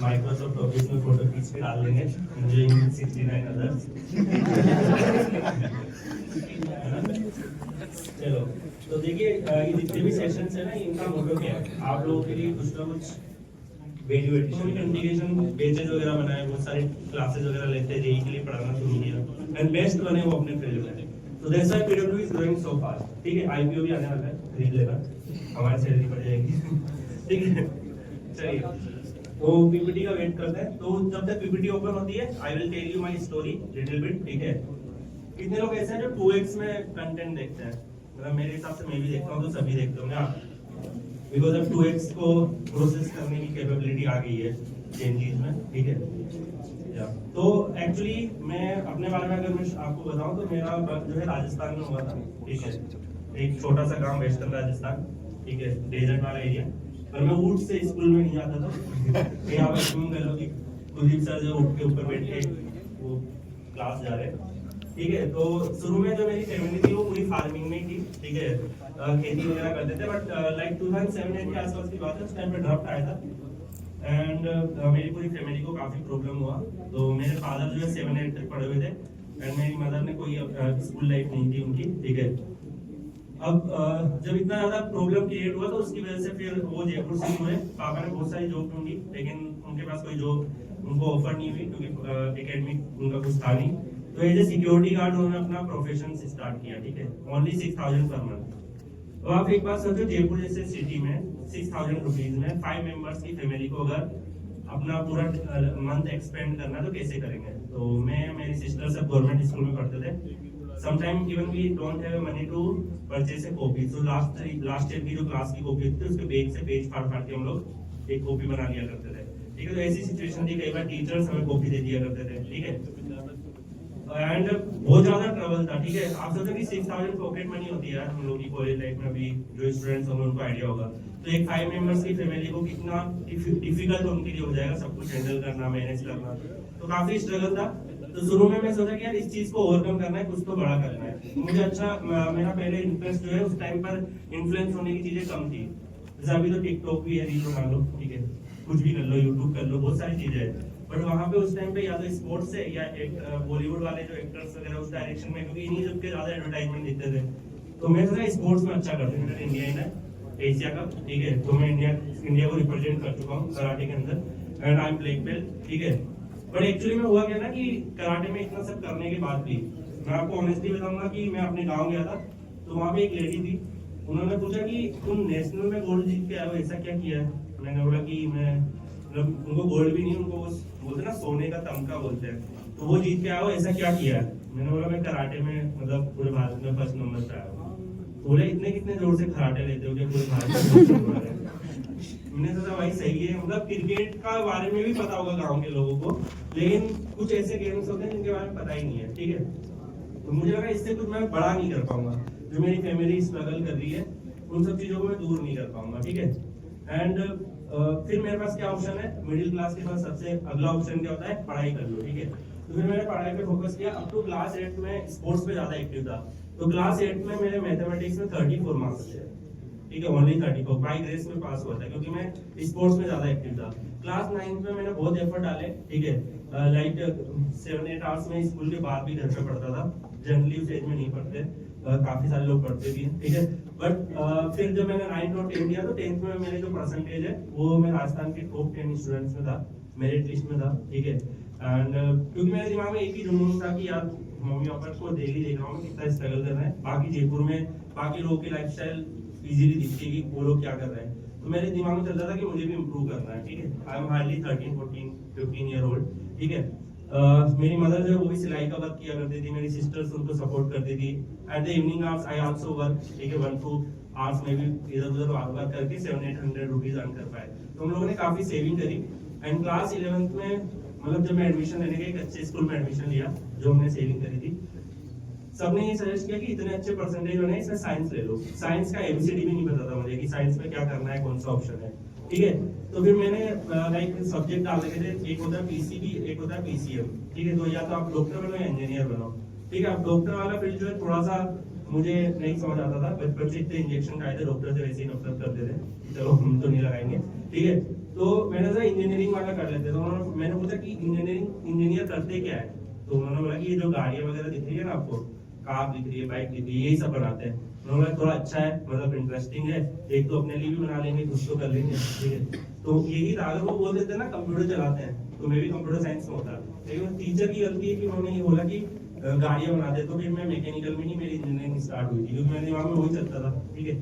Microsoft office में photo खींच के डाल देंगे, enjoying 69 others। चलो, तो देखिए ये जितने भी सेशंस है ना, इनका मोटो क्या है, आप लोगों के लिए कुछ ना कुछ वैल्यू एडिशन, इंटीग्रेशन पेजेस वगैरह बनाए, बहुत सारे क्लासेस वगैरह लेते हैं, जेई के लिए पढ़ाना शुरू किया एंड बेस्ट बने वो अपने फील्ड में। तो that's why PW is growing so fast. ठीक है, आईपीओ भी आने वाला है, खरीद लेना, हमारी सैलरी बढ़ जाएगी। ठीक है, चलिए तो पीपीटी का वेट करते हैं। तो जब तक पीपीटी ओपन होती है, I will tell you my story little bit. ठीक है, कितने लोग ऐसे हैं जो 2x में कंटेंट देखते हैं? मतलब मेरे हिसाब से मैं भी देखता हूँ, तो सभी देखते होंगे आप, बिकॉज अब 2x को प्रोसेस करने की कैपेबिलिटी आ गई है चेंजेस में। ठीक है, तो एक्चुअली मैं अपने बारे में अगर मैं आपको बताऊं तो मेरा बर्थ जो है राजस्थान में हुआ था। ठीक है, एक छोटा सा गांव वेस्टर्न राजस्थान। ठीक है, डेजर्ट वाला एरिया, पर मैं ऊँट से स्कूल में नहीं जाता था। यहाँ पर स्कूल कर लो कि कुलदीप सर जो ऊँट के ऊपर बैठ के वो क्लास जा रहे हैं। ठीक है, तो शुरू में जो मेरी फैमिली थी वो पूरी फार्मिंग में थी। ठीक है, खेती वगैरह करते थे, बट लाइक 2007-8 के आसपास की बात है, उस टाइम पे ड्राफ्ट आया था एंड मेरी पूरी फैमिली को काफी प्रॉब्लम हुआ। तो मेरे फादर जो है 7-8 तक पढ़े हुए थे एंड मेरी मदर ने कोई स्कूल लाइफ नहीं थी उनकी। ठीक है, अब जब इतना ज्यादा प्रॉब्लम क्रिएट हुआ तो उसकी वजह से फिर वो जयपुर से हुए। पापा ने बहुत सारी जॉब ढूंढी, लेकिन उनके पास कोई जॉब उनको ऑफर नहीं हुई, क्योंकि एकेडमिक उनका कुछ था नहीं। तो एज ए सिक्योरिटी गार्ड उन्होंने अपना प्रोफेशन स्टार्ट किया। ठीक है, ओनली 6,000 पर मंथ। तो आप एक बात सोचो, जयपुर जैसे सिटी में 6,000 रुपीज में 5 मेंबर्स की फैमिली को अगर अपना पूरा मंथ एक्सपेंड करना तो कैसे करेंगे? तो मैं मेरी सिस्टर सब गवर्नमेंट स्कूल में पढ़ते थे। Sometime even we don't have money to purchase a copy. So last year की जो क्लास की कॉपी थी उसके बैग से पेज फाड़ फाड़ के हम लोग एक कॉपी बना लिया करते थे। ठीक है, तो ऐसी सिचुएशन थी, कई बार टीचर्स हमें कॉपी दे दिया करते थे। ठीक है, एंड बहुत ज्यादा ट्रबल था। ठीक है, आप सोचो कि 6,000 पॉकेट मनी होती है हम लोग की कॉलेज लाइफ में, अभी जो स्टूडेंट्स होंगे उनको आइडिया होगा। तो एक 5 मेंबर्स की फैमिली को कितना डिफिकल्ट उनके लिए हो जाएगा सब कुछ हैंडल करना, मैनेज करना। तो काफी स्ट्रगल था। तो शुरू में मैं सोचा कि यार इस चीज को ओवरकम करना है, कुछ तो बड़ा करना है। मुझे अच्छा मेरा पहले इंटरेस्ट जो है उस टाइम पर इन्फ्लुएंस होने की चीजें कम थी। जैसे अभी तो टिकटॉक भी है, रील बना लो, ठीक है, कुछ भी कर लो, यूट्यूब कर लो, बहुत सारी चीजें हैं। बट वहां पे उस टाइम पे या तो स्पोर्ट्स से या एक बॉलीवुड वाले जो एक्टर्स वगैरह उस डायरेक्शन में, क्योंकि इन्हीं सबके ज्यादा एडवर्टाइजमेंट देते थे। तो मैं सोचा स्पोर्ट्स में अच्छा करते हैं, इंडिया है एशिया का। ठीक है, तो मैं इंडिया को रिप्रेजेंट कर चुका हूँ कराटे के अंदर and I am black belt. ठीक है, बट एक्चुअली में हुआ क्या ना कि कराटे में इतना सब करने के बाद भी, मैं आपको ऑनेस्टली बताऊंगा कि मैं अपने गाँव गया था, तो वहाँ पे एक लेडी थी, उन्होंने पूछा कि तुम नेशनल में गोल्ड जीत के आए हो, ऐसा क्या किया है? मैंने बोला कि मैं, मतलब उनको गोल्ड भी नहीं, उनको बोलते ना सोने का तमका बोलते हैं, तो वो जीत के आया हो, ऐसा क्या किया है? मैंने बोला मैं कराटे में मतलब पूरे भारत में फर्स्ट नंबर पे आया हूँ। तो बोले इतने कितने जोर से कराटे लेते हो कि पूरे भारत में? मैंने सोचा भाई सही है, मतलब क्रिकेट का बारे में भी पता होगा गाँव के लोगों को, लेकिन कुछ ऐसे गेम्स होते हैं जिनके बारे में पता ही नहीं है। ठीक है, तो मुझे लगा इससे कुछ मैं बड़ा नहीं कर पाऊंगा, जो मेरी फैमिली स्ट्रगल कर रही है उन सब चीजों को मैं दूर नहीं कर पाऊंगा। ठीक है, एंड फिर मेरे पास क्या ऑप्शन है? मिडिल क्लास के पास सबसे अगला ऑप्शन क्या होता है? पढ़ाई कर लो। ठीक है, तो फिर मैंने पढ़ाई पे फोकस किया। अब तो क्लास 8 में स्पोर्ट्स पे ज्यादा एक्टिव था, तो क्लास 8 में मेरे मैथमेटिक्स में 34 मार्क्स थे। ठीक है, ओनली 34 बाई ग्रेस में पास हुआ था, क्योंकि मैं स्पोर्ट्स में ज्यादा एक्टिव था। क्लास 9 में मैंने बहुत एफर्ट डाले। ठीक है, लाइक 7-8 आवर्स में स्कूल के बाद भी घर पे पढ़ता था, जनरली उस एज में नहीं पढ़ते, काफी सारे लोग पढ़ते भी हैं। ठीक है, बट फिर जब मैंने 9th और 10th दिया तो 10th में मेरे जो परसेंटेज है वो मैं राजस्थान के टॉप 10 स्टूडेंट्स में था, मेरिट लिस्ट में था। ठीक है, एंड क्योंकि मेरे दिमाग में एक ही जुनून था कि यार मम्मी पापा को डेली देख रहा हूँ कितना स्ट्रगल कर रहे हैं, बाकी जयपुर में बाकी लोगों की लाइफस्टाइल इजीली दिखती है कि वो लोग क्या कर रहे हैं, तो मेरे दिमाग में चलता था कि मुझे भी इम्प्रूव करना है। ठीक है, I am hardly 13-14-15 year old. ठीक है, मेरी मदर जो है वो भी सिलाई का वर्क किया करती थी, मेरी सिस्टर्स उनको सपोर्ट करती थी। At the evening hours I also work. ठीक है, 1-2 आवर्स में भी इधर उधर वर्क करके 700-800 रुपीज अर्न कर पाए। तो हम लोगों ने काफी सेविंग करी एंड क्लास 11th में, मतलब जब मैं एडमिशन लेने गया, एक अच्छे स्कूल में एडमिशन लिया जो हमने सेविंग करी थी। सबने ये सजेस्ट किया कि इतने अच्छे परसेंटेज बने, इसमें साइंस ले लो। साइंस का एबीसीडी भी नहीं पता था मुझे कि साइंस में क्या करना है, कौन सा ऑप्शन है। ठीक है, तो फिर मैंने लाइक सब्जेक्ट डाल रखे थे, एक होता है पीसीबी, एक होता है पीसीएम। ठीक है, तो या तो आप डॉक्टर बनो या इंजीनियर बनो। ठीक है, अब डॉक्टर वाला फील्ड जो है थोड़ा सा मुझे नहीं समझ आता था, बचपन से इतने इंजेक्शन खाए थे, डॉक्टर से वैसे ही नफरत करते थे, चलो हम तो नहीं लगाएंगे। ठीक है। तो मैंने सोचा इंजीनियरिंग वाला कर लेते, तो मैंने पूछा कि इंजीनियर करते क्या है, तो उन्होंने बोला कि ये जो गाड़ियां वगैरह दिख रही है ना आपको, कार दिख रही है, बाइक दिख रही है, यही सब बनाते हैं। उन्होंने बोला थोड़ा अच्छा है, मतलब इंटरेस्टिंग है, एक तो अपने लिए भी बना लेंगे, कुछ तो कर लेंगे, ठीक है। तो यही था, अगर वो बोल देते ना कंप्यूटर चलाते हैं, तो मैं भी कंप्यूटर साइंस में होता, लेकिन टीचर की गलती है कि उन्होंने ये बोला कि गाड़ियां बना दे, तो फिर मैं मैकेनिकल में ही मेरी इंजीनियरिंग स्टार्ट हुई थी, क्योंकि मेरे दिमाग में वही चलता था, ठीक है।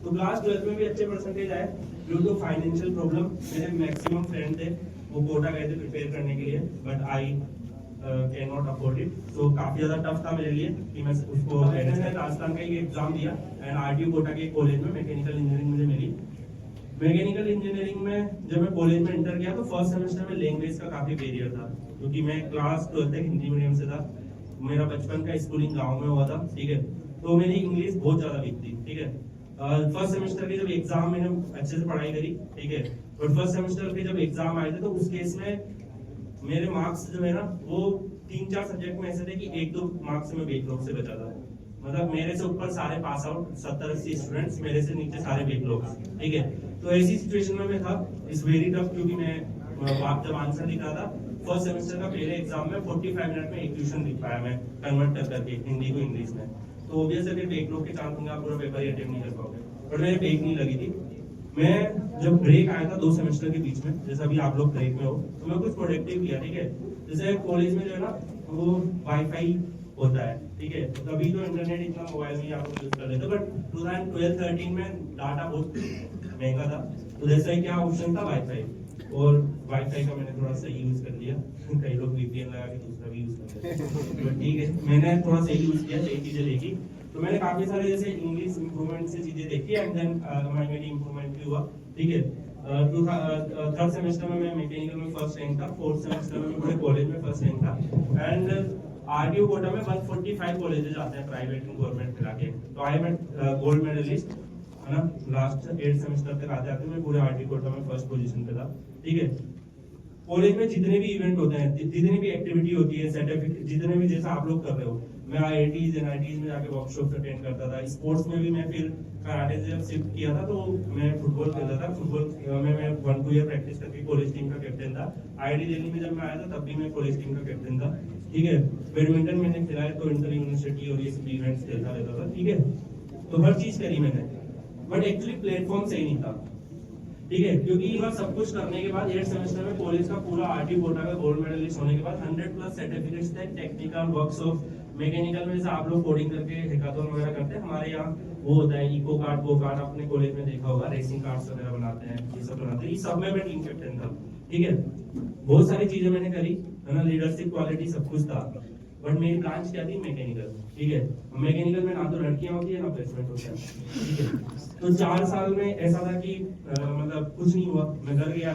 तो क्लास 12 में भी अच्छे परसेंटेज आए, ड्यू टू फाइनेंशियल प्रॉब्लम मेरे मैक्सिमम फ्रेंड थे वो कोटा गए थे प्रिपेयर करने के लिए, but I can not afford it, तो काफी ज्यादा टफ था मेरे लिए कि मैं उसको मैनेज कर। राजस्थान का ही एग्जाम दिया एंड आरटीयू कोटा के कॉलेज में मैकेनिकल इंजीनियरिंग मुझे मिली। मैकेनिकल इंजीनियरिंग में जब मैं कॉलेज में इंटर किया तो फर्स्ट सेमेस्टर में लैंग्वेज का काफी बैरियर था, क्योंकि मैं क्लास 12 तक हिंदी मीडियम से था, मेरा बचपन का स्कूलिंग गाँव में हुआ था, ठीक है। तो मेरी इंग्लिश बहुत ज्यादा वीक थी, ठीक है। फर्स्ट सेमेस्टर के जब एग्जाम मैंने अच्छे से पढ़ाई करी, ठीक है, बट फर्स्ट सेमेस्टर के जब एग्जाम आए थे तो उस केस में मेरे मार्क्स जो है ना वो 3-4 सब्जेक्ट में ऐसे थे कि 1-2 मार्क्स से मैं बैकलॉग से बचा था। मतलब मेरे से ऊपर सारे पास आउट 70-80 स्टूडेंट्स, मेरे से नीचे सारे बैकलॉग, ठीक है। तो ऐसी सिचुएशन में मैं था, इट्स वेरी टफ, क्योंकि मैं जब आंसर लिख रहा था फर्स्ट सेमेस्टर का पहले एग्जाम में 45 मिनट में एक क्वेश्चन लिख पाया मैं, कन्वर्ट कर करके हिंदी को इंग्लिश में। तो ऑब्वियसली फिर बैकलॉग के चांस होंगे, आप पूरा पेपर ही अटेम्प्ट नहीं कर पाओगे, बट मेरे बैक नहीं लगी थी। मैं जब ब्रेक आया था 2 सेमेस्टर के बीच में, जैसे अभी आप लोग ब्रेक में हो, तो मैं कुछ प्रोडक्टिव किया, ठीक है। जैसे कॉलेज में जो है ना वो वाईफाई होता है, ठीक है, तो तभी तो इंटरनेट इतना मोबाइल में आप यूज कर लेते, बट 2012-13 में डाटा बहुत महंगा था, तो जैसे क्या ऑप्शन था वाईफाई, और वाईफाई का मैंने थोड़ा सही यूज कर लिया कई लोग वीपीएन लगा के दूसरा भी यूज करते हैं, तो ठीक है, मैंने थोड़ा सही यूज किया, सही चीजें देखी। तो मैंने काफी सारे जैसे इंग्लिश इंप्रूवमेंट से चीजें देखी एंड देन मेरी इंप्रूवमेंट भी हुआ, ठीक है। थर्ड सेमेस्टर में मैं मैकेनिकल में फर्स्ट रैंक था, फोर्थ सेमेस्टर में पूरे कॉलेज में फर्स्ट रैंक था, एंड आरटीयू कोटा में 145 कॉलेजेस आते हैं प्राइवेट एंड गवर्नमेंट मिला के, तो आई एम गोल्ड मेडलिस्ट, है ना। लास्ट 8 सेमेस्टर तक आते आते मैं पूरे आरटीयू कोटा में फर्स्ट पोजीशन पे था, ठीक है। कॉलेज में जितने भी इवेंट होते हैं, जितनी भी एक्टिविटी होती है, सर्टिफिकेट जितने भी जैसा आप लोग कर रहे हो, मैं आईआईटीज एनआईटीज में जाके वर्कशॉप अटेंड करता था। स्पोर्ट्स में भी मैं फिर कराटे से जब शिफ्ट किया था तो मैं फुटबॉल खेलता था, फुटबॉल में मैं 1-2 ईयर प्रैक्टिस करके कॉलेज टीम का कैप्टन था। आईआईटी दिल्ली में जब मैं आया था तब भी मैं कॉलेज टीम का कैप्टन था, ठीक है। बैडमिंटन मैंने खेला है तो इंटर यूनिवर्सिटी और ये सब इवेंट्स खेलता रहता था, ठीक है। तो हर चीज करी मैंने, बट एक्चुअली प्लेटफॉर्म सही नहीं था, ठीक है, क्योंकि इतना सब कुछ करने के बाद 8 सेमेस्टर में कॉलेज का पूरा आरटी कोटा का गोल्ड मेडलिस्ट होने के बाद 100+ सर्टिफिकेट्स थे, टेक्निकल वर्कशॉप, मैकेनिकल में जैसे आप लोग कोडिंग करके हैकाथॉन वगैरह करते हैं, हमारे यहाँ वो होता है इको कार्ड, गो कार्ड, आपने कॉलेज में देखा होगा, रेसिंग कार्ड्स वगैरह बनाते हैं, ये सब बनाते हैं, ये सब में मैं टीम कैप्टन था, ठीक है। बहुत सारी चीजें मैंने करी, है ना, लीडरशिप क्वालिटी सब कुछ था, बट मेरी ब्रांच क्या थी, मैकेनिकल, ठीक है। मैकेनिकल में ना तो लड़कियां होती है ना प्लेसमेंट होता है, ठीक है। तो 4 साल में ऐसा था कि मतलब कुछ नहीं हुआ, मैं घर गया,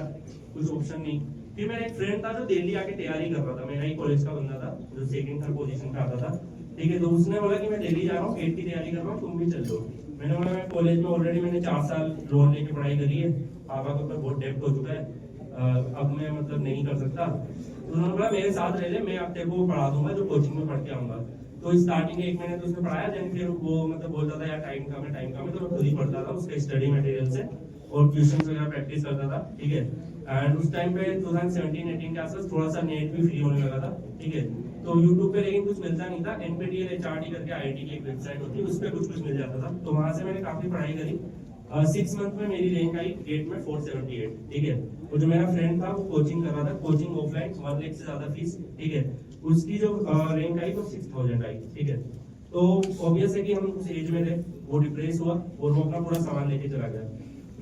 कुछ ऑप्शन नहीं। फिर मेरा एक फ्रेंड था जो दिल्ली आके तैयारी कर रहा था, मेरा ही कॉलेज का बंदा था जो 2nd-3rd पोजीशन पे आता था, ठीक है। तो उसने बोला कि मैं दिल्ली जा रहा हूँ, गेट की तैयारी कर रहा हूँ, तुम भी चल लो। मैंने बोला मैं कॉलेज में ऑलरेडी मैंने 4 साल लोन लेके पढ़ाई करी है, पापा के ऊपर बहुत डेब्ट हो चुका है, अब मैं मतलब नहीं कर सकता। तो उन्होंने बोला मेरे साथ रह ले, मैं अब तेरे को पढ़ा दूंगा जो कोचिंग में पढ़ के आऊंगा। तो स्टार्टिंग 1 महीने तो उसने पढ़ाया, देन फिर वो मतलब बोलता था यार टाइम कम है, तो मैं खुद ही पढ़ता था उसके स्टडी मटेरियल से और क्वेश्चंस वगैरह प्रैक्टिस करता था, ठीक है। एंड उस टाइम पे 2017-18 के आसपास थोड़ा सा नेट भी फ्री होने लगा था, ठीक है। तो यूट्यूब पे लेकिन कुछ मिलता नहीं था, NPTEL HRD करके आईआईटी की एक वेबसाइट होती है, उस पर कुछ मिल जाता था, तो वहां से मैंने काफी पढ़ाई करी। 6 मंथ में मेरी रैंक आई गेट में 478, ठीक है। वो जो मेरा फ्रेंड था वो कोचिंग कर रहा था, कोचिंग ऑफलाइन 1 लाख से ज्यादा फीस, ठीक है। उसकी जो रैंक आई वो 6000 आई, ठीक है। तो ऑब्वियस है कि हम उस एज में थे, वो डिप्रेस हुआ और वो अपना पूरा सामान लेके चला गया।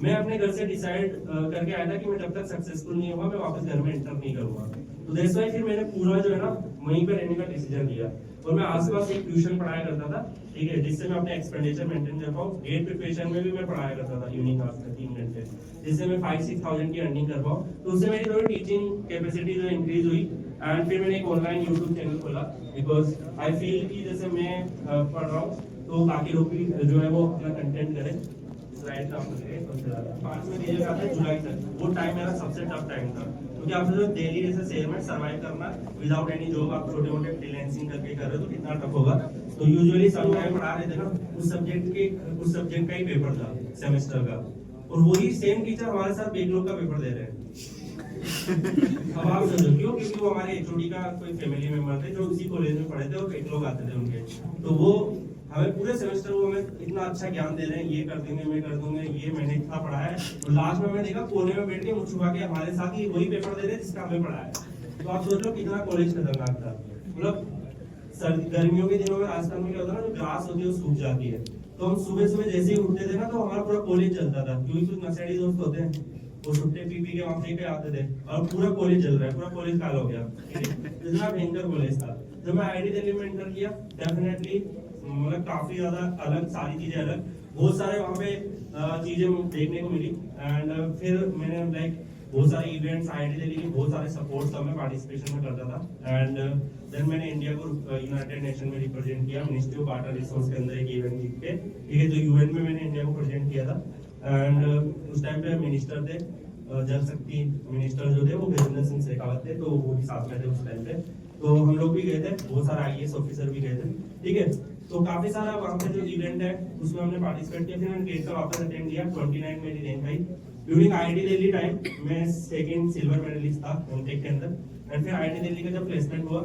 मैं अपने घर से डिसाइड करके आया था कि मैं जब तक सक्सेसफुल नहीं हुआ मैं वापस घर में एंटर नहीं करूंगा, तो दैट्स व्हाई फिर मैंने पूरा जो है ना वहीं पे रहने का डिसीजन लिया और मैं आसपास एक ट्यूशन पढ़ाया करता था, ठीक है, जिससे मैं अपने एक्सपेंडिचर मेंटेन कर पाऊँ। गेट प्रिपरेशन में भी मैं पढ़ाया करता था यूनिक आवर्स में 3 घंटे, जिससे मैं 5-6 थाउजेंड की अर्निंग कर पाऊँ। तो उससे मेरी थोड़ी टीचिंग कैपेसिटी जो इंक्रीज हुई एंड फिर मैंने एक ऑनलाइन यूट्यूब चैनल खोला, बिकॉज आई फील कि जैसे मैं पढ़ रहा हूँ तो बाकी लोग भी जो है वो अपना कंटेंट करें। स्लाइड काम करेंगे 5 में दीजिए जाता है जुलाई तक, वो टाइम मेरा सबसे टफ टाइम था, क्योंकि आप जो दिल्ली जैसे शहर में सर्वाइव करना विदाउट एनी जॉब, आप छोटे मोटे फ्रीलांसिंग करके कर रहे हो तो कितना टफ होगा। तो यूजुअली सब मैं पढ़ा रहे थे ना उस सब्जेक्ट का ही पेपर था सेमेस्टर का, और वही सेम टीचर हमारे साथ बैकलॉग का पेपर दे रहे हैं। अब आप समझो क्यों, क्योंकि वो हमारे एचओडी का कोई फैमिली मेंबर थे जो उसी कॉलेज में पढ़े थे और बैकलॉग आते थे उनके, तो वो हमें पूरे सेमेस्टर वो हमें इतना अच्छा ज्ञान दे रहे हैं, ये कर देंगे, मैं कर दूंगा, ये मैंने इतना पढ़ा है, और लास्ट में मैंने देखा कोने में बैठ के मुझ छुपा के हमारे साथ ही वही पेपर दे रहे हैं जिसका हमें पढ़ा है। तो आप सोच लो कितना कॉलेज खतरनाक था। मतलब गर्मियों के दिनों में राजस्थान में क्या होता है ना, जो ग्रास होती है वो सूख जाती है, तो हम सुबह सुबह जैसे ही उठते थे ना तो हमारा पूरा कॉलेज चलता था, क्योंकि कुछ नशेड़ी दोस्त होते हैं वो छुट्टे पी के वहां पे आते थे और पूरा कॉलेज चल रहा है, पूरा कॉलेज काल हो गया। इतना भयंकर कॉलेज था। जब मैं आईआईटी दिल्ली में एंटर किया, डेफिनेटली मतलब काफी ज्यादा अलग, सारी चीजें अलग, बहुत सारे वहाँ पे चीजें देखने को मिली। एंड फिर मैंने लाइक बहुत सारे इवेंट्स आईआईटी दिल्ली के, बहुत सारे सपोर्ट्स सब में पार्टिसिपेशन में करता था। एंड देन मैंने इंडिया को यूनाइटेड नेशन में रिप्रेजेंट किया, मिनिस्ट्री ऑफ वाटर रिसोर्स के अंदर एक इवेंट जीत के, ठीक है, तो यूएन में मैंने इंडिया को प्रेजेंट किया था। एंड उस टाइम पे मिनिस्टर थे, जल शक्ति मिनिस्टर जो थे वो गजेंद्र सिंह शेखावत थे, तो वो भी साथ में थे उस टाइम पे, तो हम लोग भी गए थे, बहुत सारे आईएएस ऑफिसर भी गए थे, ठीक है। तो काफी सारा वहाँ पे जो इवेंट है उसमें हमने पार्टिसिपेट किया। फिर मैंने गेट का वापस अटेंड किया, 29 मेरी रैंक आई। ड्यूरिंग आईआईटी दिल्ली टाइम मैं सेकंड सिल्वर मेडलिस्ट था एमटेक के अंदर। एंड फिर आईआईटी दिल्ली का जब प्लेसमेंट हुआ,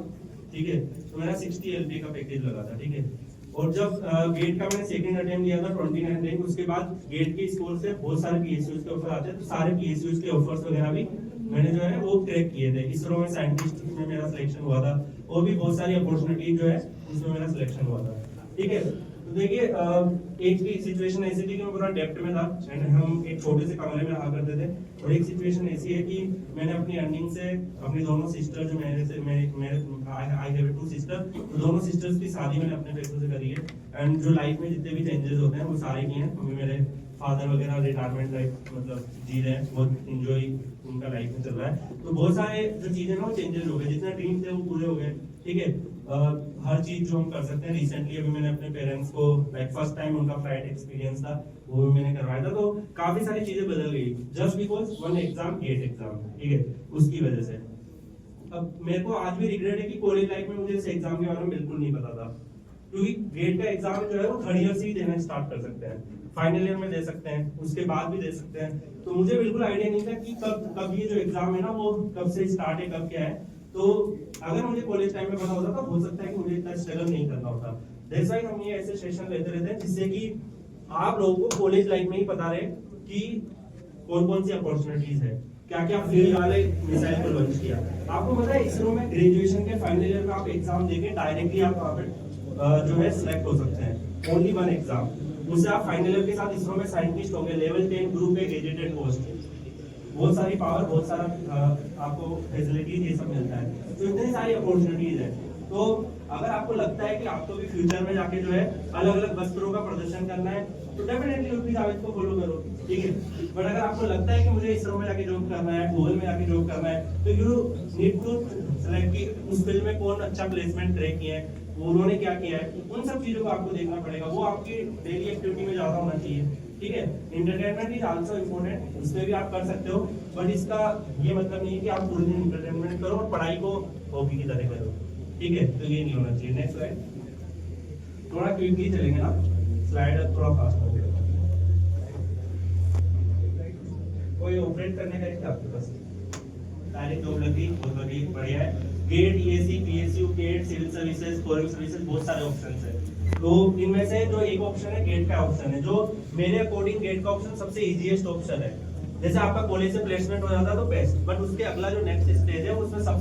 ठीक है, तो मेरा 60 एलपी का पैकेज लगा था, ठीक है। और जब गेट का मैंने सेकंड अटेम्प्ट दिया था 29 रैंक, उसके बाद गेट के स्कोर से बहुत सारे पीएसयूज के ऑफर आते हैं, तो सारे पीएसयूज के ऑफर्स वगैरह भी मैंने जो है वो क्रैक किए थे। इसरो में साइंटिस्ट में मेरा सिलेक्शन हुआ था, और भी बहुत सारी अपॉर्चुनिटी जो है उसमें मेरा सिलेक्शन हुआ था, ठीक है। तो देखिए एक की सिचुएशन ऐसी थी कि मैं पूरा डेप्थ में था एंड हम एक छोटे से कमरे में रहा करते थे, और एक सिचुएशन ऐसी है कि मैंने अपनी अर्निंग से अपनी दोनों सिस्टर जो मेरे से आई हैव 2 सिस्टर, तो दोनों सिस्टर्स की शादी मैंने अपने पैसों से करी है। एंड जो लाइफ में जितने भी चेंजेस होते हैं वो सारे किए हैं। अभी मेरे फादर वगैरह रिटायरमेंट लाइफ मतलब जी रहे हैं, बहुत इंजॉय उनका लाइफ में चल रहा है। तो बहुत सारे जो चीजें ना वो चेंजेस हो गए, जितने ड्रीम थे वो पूरे हो गए, ठीक है। हर चीज जो हम कर सकते हैं, रिसेंटली अभी मैंने अपने पेरेंट्स को लाइक फर्स्ट टाइम उनका फ्लाइट एक्सपीरियंस था वो भी मैंने करवाया था, तो काफी सारी चीजें बदल गई just because one exam, GATE exam, ठीक है, उसकी वजह से। अब मेरे को आज भी रिग्रेट है कि कॉलेज लाइफ में मुझे इस एग्जाम के बारे में बिल्कुल नहीं पता था, क्योंकि गेट का एग्जाम जो है वो थर्ड ईयर से ही देना स्टार्ट कर सकते हैं, फाइनल ईयर में दे सकते हैं, उसके बाद भी दे सकते हैं। तो मुझे बिल्कुल आइडिया नहीं था कि कब ये जो एग्जाम है ना वो कब से स्टार्ट है, कब क्या है। तो अगर मुझे कॉलेज टाइम में पता होता तो हो सकता है कि मुझे इतना स्ट्रगल नहीं करना होता। दैट्स व्हाई हम ये ऐसे सेशन लेते रहते हैं जिससे कि आप लोगों को कॉलेज लाइफ में ही पता रहे कि कौन कौन सी अपॉर्चुनिटीज है, क्या क्या फील्ड वाले मिसाइल को लॉन्च किया। आपको पता है इसरो में ग्रेजुएशन के फाइनल ईयर में आप एग्जाम देके डायरेक्टली आप वहाँ पे जो है सिलेक्ट हो सकते हैं, ओनली वन एग्जाम, उससे आप फाइनल ईयर के साथ इसरो में साइंटिस्ट होंगे, लेवल 10 ग्रुप ए एजेटेड पोस्ट, बहुत सारी पावर, बहुत सारा आपको फैसिलिटीज ये सब मिलता है, तो इतनी सारी अपॉर्चुनिटीज है। तो अगर आपको लगता है कि आपको भी फ्यूचर में जाके जो है अलग अलग वस्त्रों का प्रदर्शन करना है तो डेफिनेटली उर्फी जावेद को फॉलो करो, ठीक है। बट अगर आपको लगता है कि मुझे इसरो में जाके जॉब करना है, गूगल में जाके जॉब करना है, तो यू नीड टू सेलेक्ट कि उस फील्ड में कौन अच्छा प्लेसमेंट ट्रैक किया है, उन्होंने क्या किया है, उन सब चीजों को आपको देखना पड़ेगा, वो आपकी डेली एक्टिविटी में ज्यादा होना चाहिए, ठीक है। एंटरटेनमेंट इज आल्सो इम्पोर्टेंट, उसमें भी आप कर सकते हो, बट इसका ये मतलब नहीं है कि आप पूरे दिन एंटरटेनमेंट करो और पढ़ाई को हॉबी की तरह करो, ठीक है, तो ये नहीं होना चाहिए। नेक्स्ट स्लाइड, थोड़ा क्विकली चलेंगे ना, स्लाइड थोड़ा फास्ट हो गया। कोई ऑपरेट करने का है आपके पास? डायरेक्ट जॉब लगी, बहुत बढ़िया है। GATE, EAC, PSU, GATE, civil services, foreign services, बहुत सारे ऑप्शंस है। तो इनमें से जो एक ऑप्शन है गेट का ऑप्शन है, जो मेरे अकॉर्डिंग गेट का ऑप्शन सबसे इजीएस्ट ऑप्शन है। जैसे आपका कॉलेज से प्लेसमेंट हो जाता है तो बेस्ट, बट उसके अगला जो नेक्स्ट स्टेज है उसमें सबसे